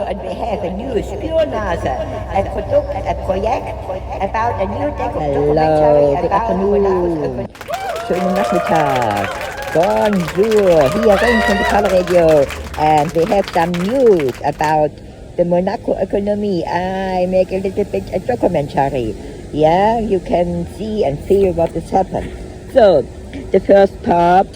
And we have a new spionage, a project about a new documentary about Monaco. Schönen Nachmittag. Bonjour. Here Reni from the Color Radio, and we have some news about the Monaco economy. I make a little bit a documentary. Yeah, you can see and feel what has happened. So, the first part.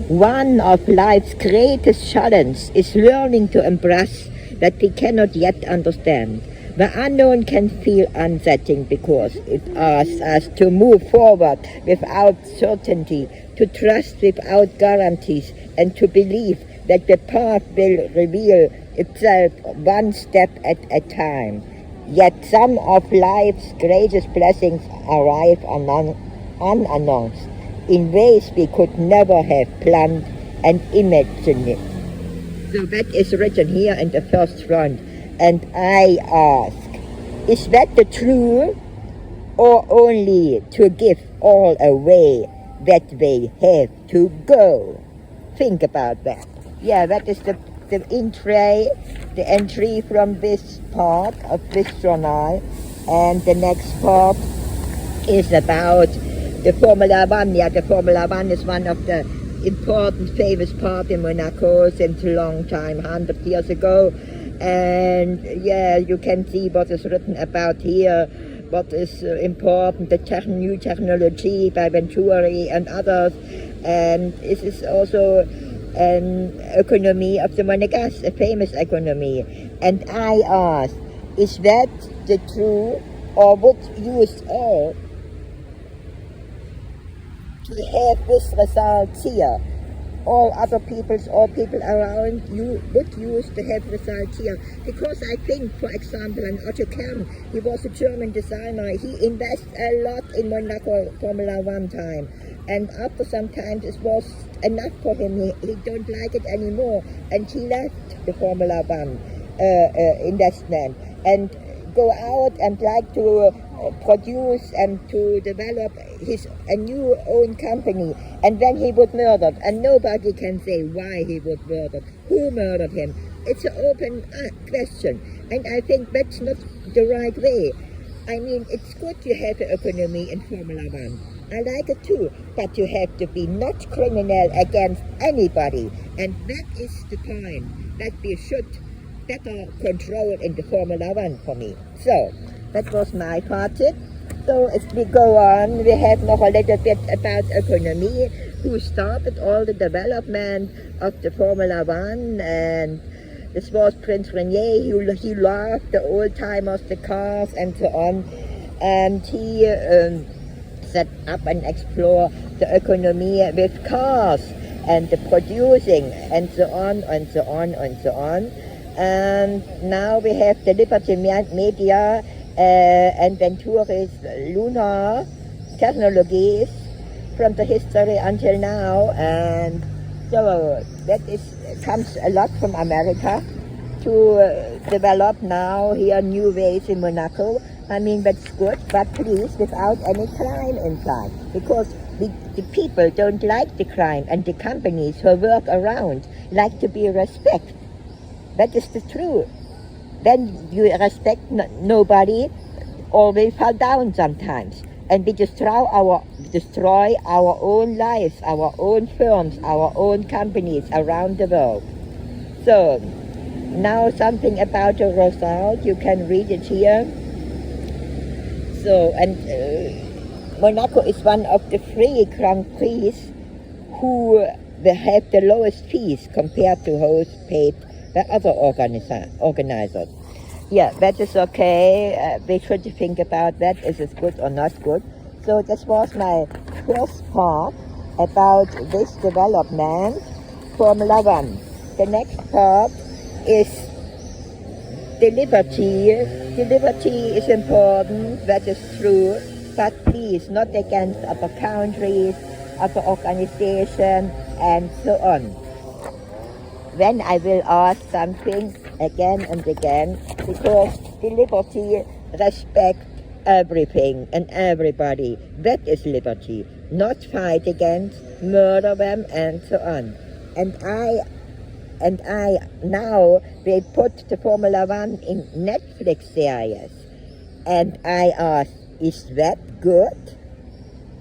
One of life's greatest challenges is learning to embrace that we cannot yet understand. The unknown can feel unsettling because it asks us to move forward without certainty, to trust without guarantees, and to believe that the path will reveal itself one step at a time. Yet some of life's greatest blessings arrive unannounced in ways we could never have planned and imagined. So that is written here in the first front. And I ask, is that the truth, or only to give all away that they have to go? Think about that. Yeah, that is the entry from this part of this journal. And the next part is about the Formula One. Yeah, the Formula One is one of the important, famous part in Monaco since a long time, 100 years ago. And yeah, you can see what is written about here, what is important, the new technology by Venturi and others. And this is also an economy of the Monegasque, a famous economy. And I ask, is that the truth, or would use all to have this result here? All other peoples, all people around you would use to have results here. Because I think, for example, an Otto Kern, he was a German designer, he invested a lot in Monaco Formula One time. And after some time it was enough for him, he don't like it anymore. And he left the Formula One investment and go out and like to produce and to develop a new own company. And then he was murdered, and nobody can say why he was murdered, who murdered him. It's an open question, and I think that's not the right way. I mean, it's good to have an economy in Formula One. I like it too, but you have to be not criminal against anybody, and that is the point that we should better control in the Formula One for me. So, that was my part. So as we go on, we have noch a little bit about economy, who started all the development of the Formula One, and this was Prince Reni. He loved the old-timers, the cars and so on, and he set up and explored the economy with cars and the producing and so on and so on and so on. And now we have the Liberty Media and Venturi's lunar technologies from the history until now, and so that comes a lot from America to develop now here new ways in Monaco. I mean, that's good, but please without any crime inside, because the people don't like the crime, and the companies who work around like to be respected. That is the truth. Then you respect nobody, or we fall down sometimes, and we destroy our own lives, our own firms, our own companies around the world. So now something about the result, you can read it here. So, and Monaco is one of the 3 Grand Prix who have the lowest fees compared to those paid by other organizers. Yeah, that is okay. We should think about that. Is it good or not good? So this was my first part about this development, Formula One. The next part is the liberty. The liberty is important, that is true, but please, not against other countries, other organizations, and so on. when I will ask something again and again, because the liberty respect everything and everybody. That is liberty. Not fight against, murder them, and so on. And I now they put the Formula One in Netflix series. And I ask, is that good?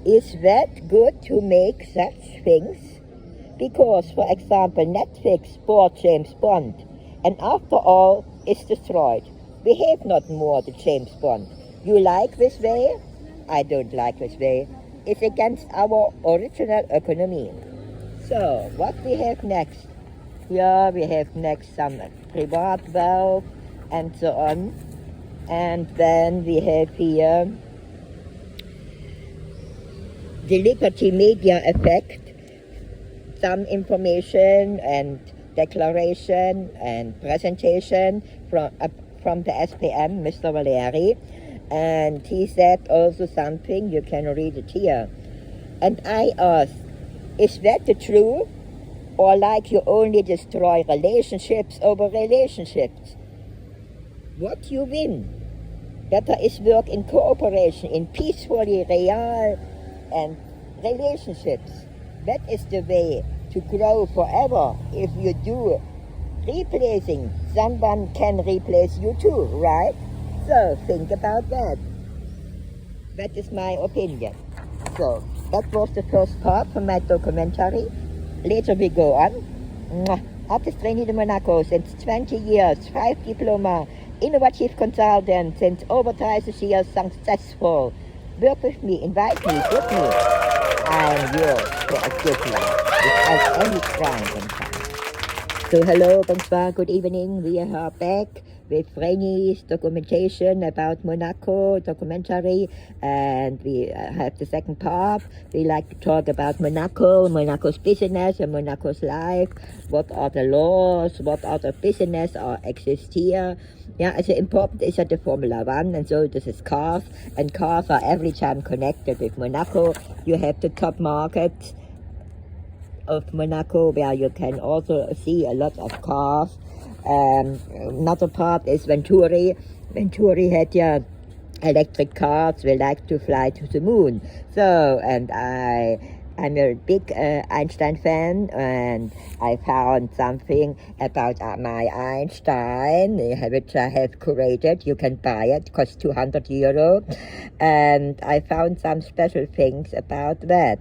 Is that good to make such things? Because, for example, Netflix bought James Bond, and after all, it's destroyed. We have not more the James Bond. You like this way? I don't like this way. It's against our original economy. So, what we have next? Here we have next some private wealth and so on. And then we have here the Liberty Media Effect, some information and declaration and presentation from the SPM, Mr. Valeri. And he said also something, you can read it here. And I asked, is that the truth? Or like you only destroy relationships over relationships? What you win? Better is work in cooperation, in peacefully real and relationships. That is the way to grow forever. If you do replacing, someone can replace you too, right? So think about that. That is my opinion. So that was the first part from my documentary. Later we go on. Artist Reni de Monaco since 20 years, 5 diploma, innovative consultant since over 30 years, successful. Work with me, invite me, book me. I'm yours for a good life, without any crime inside. So hello, bonsoir, good evening. We are back with Reni's documentation about Monaco, documentary, and we have the second part. We like to talk about Monaco, Monaco's business and Monaco's life. What are the laws? What are the business exist here? Yeah, so important is that the Formula One, and so this is cars, and cars are every time connected with Monaco. You have the top market of Monaco where you can also see a lot of cars. Another part is Venturi. Venturi had electric cars. We like to fly to the moon. So, and I'm a big Einstein fan, and I found something about my Einstein, which I have curated. You can buy it, costs €200. And I found some special things about that.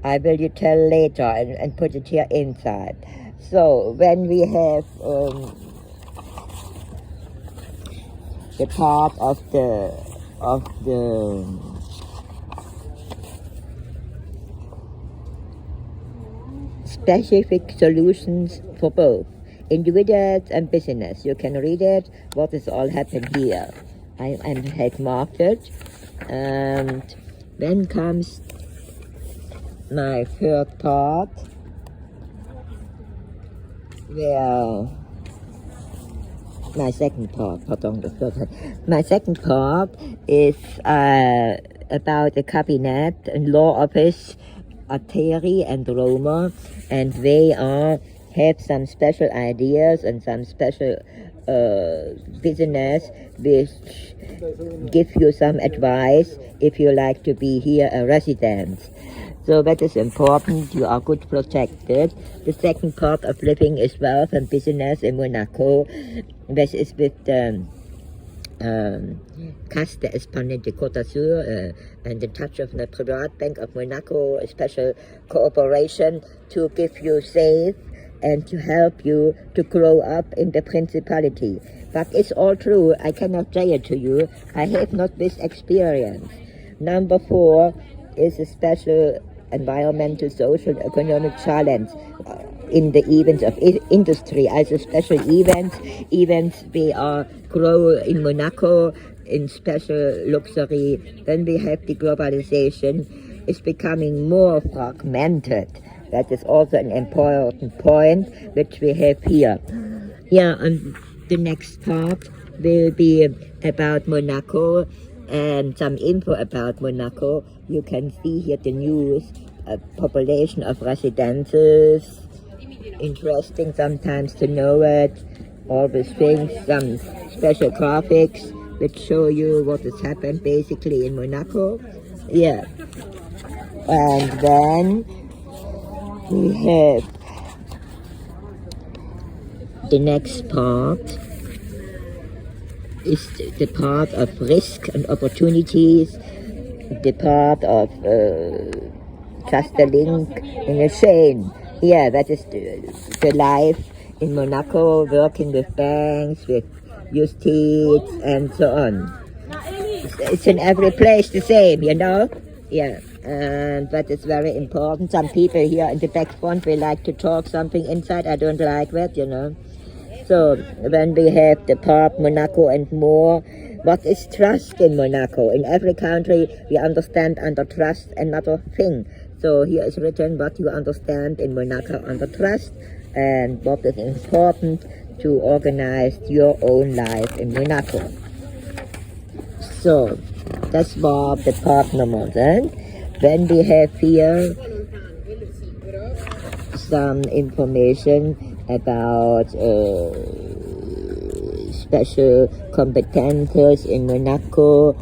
I will you tell later and put it here inside. So when we have the part of the specific solutions for both individuals and business, you can read it. What is all happened here? I have marked it, and then comes my third part, where my second part, pardon, the third part. My second part is about the cabinet and law office, Ateri and Roma, and they have some special ideas and some special business which give you some advice if you like to be here a resident. So that is important, you are good protected. The second part of living is wealth and business in Monaco. This is with Caisse d'Espagne de Côte d'Azur and the touch of the Private Bank of Monaco, a special cooperation to give you safe and to help you to grow up in the principality. But it's all true, I cannot say it to you, I have not this experience. Number 4 is a special environmental, social, economic challenge in the events of industry, also special events we grow in Monaco in special luxury. Then we have the globalization is becoming more fragmented. That is also an important point which we have here. Yeah, and the next part will be about Monaco and some info about Monaco. You can see here the news, population of residences, interesting sometimes to know it. All these things, some special graphics which show you what has happened basically in Monaco. Yeah. And then we have the next part is the part of risk and opportunities, the part of just a link in a chain. Yeah, that is the life in Monaco, working with banks, with justice, and so on. It's in every place the same, you know? Yeah, but it's very important. Some people here in the back front will like to talk something inside. I don't like that, you know? So when we have the part Monaco and more, what is trust in Monaco? In every country we understand under trust another thing. So here is written what you understand in Monaco under trust and what is important to organize your own life in Monaco. So das war the part number 1. Then we have here some information about special competences in Monaco,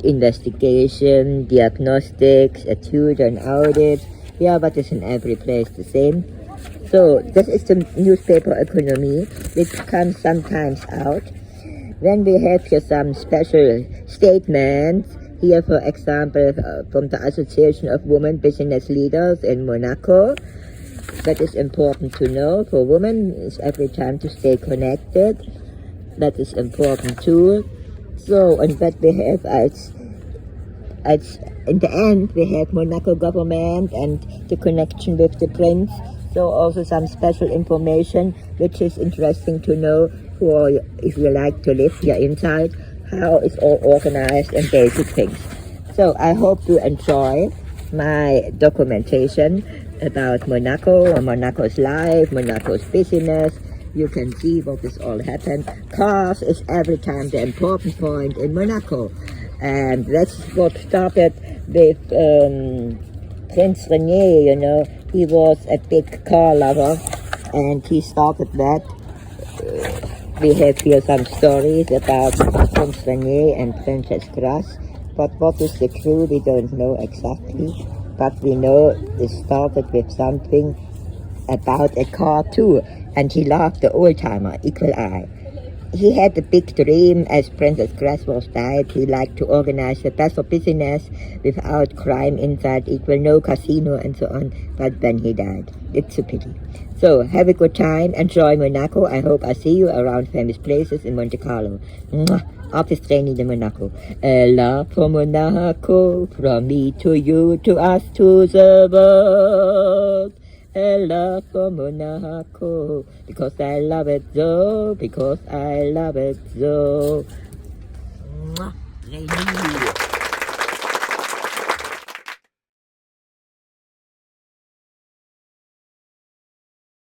investigation, diagnostics, etude and audit. Yeah, but it's in every place the same. So this is the newspaper economy, which comes sometimes out. Then we have here some special statements. Here, for example, from the Association of Women Business Leaders in Monaco. That is important to know. For women, it's every time to stay connected. That is important too. So, and what we have as in the end, we have Monaco government and the connection with the prince. So also some special information which is interesting to know for if you like to live here inside, how it's all organized and basic things. So I hope you enjoy my documentation about Monaco, Monaco's life, Monaco's business. You can see what is all happened. Cars is every time the important point in Monaco. And that's what started with Prince Reni, you know. He was a big car lover and he started that. We have here some stories about Prince Reni and Princess Grace. But what is the clue, we don't know exactly. But we know it started with something about a car too. And he loved the old-timer, equal eye. He had a big dream as Princess Grace was died. He liked to organize a better business without crime inside, equal no casino and so on. But then he died. It's a pity. So have a good time. Enjoy Monaco. I hope I see you around famous places in Monte Carlo. Mwah. Artist Reni de Monaco. A love for Monaco, from me to you, to us, to the world. A love for Monaco, because I love it so, because I love it so. Mwah. Reni.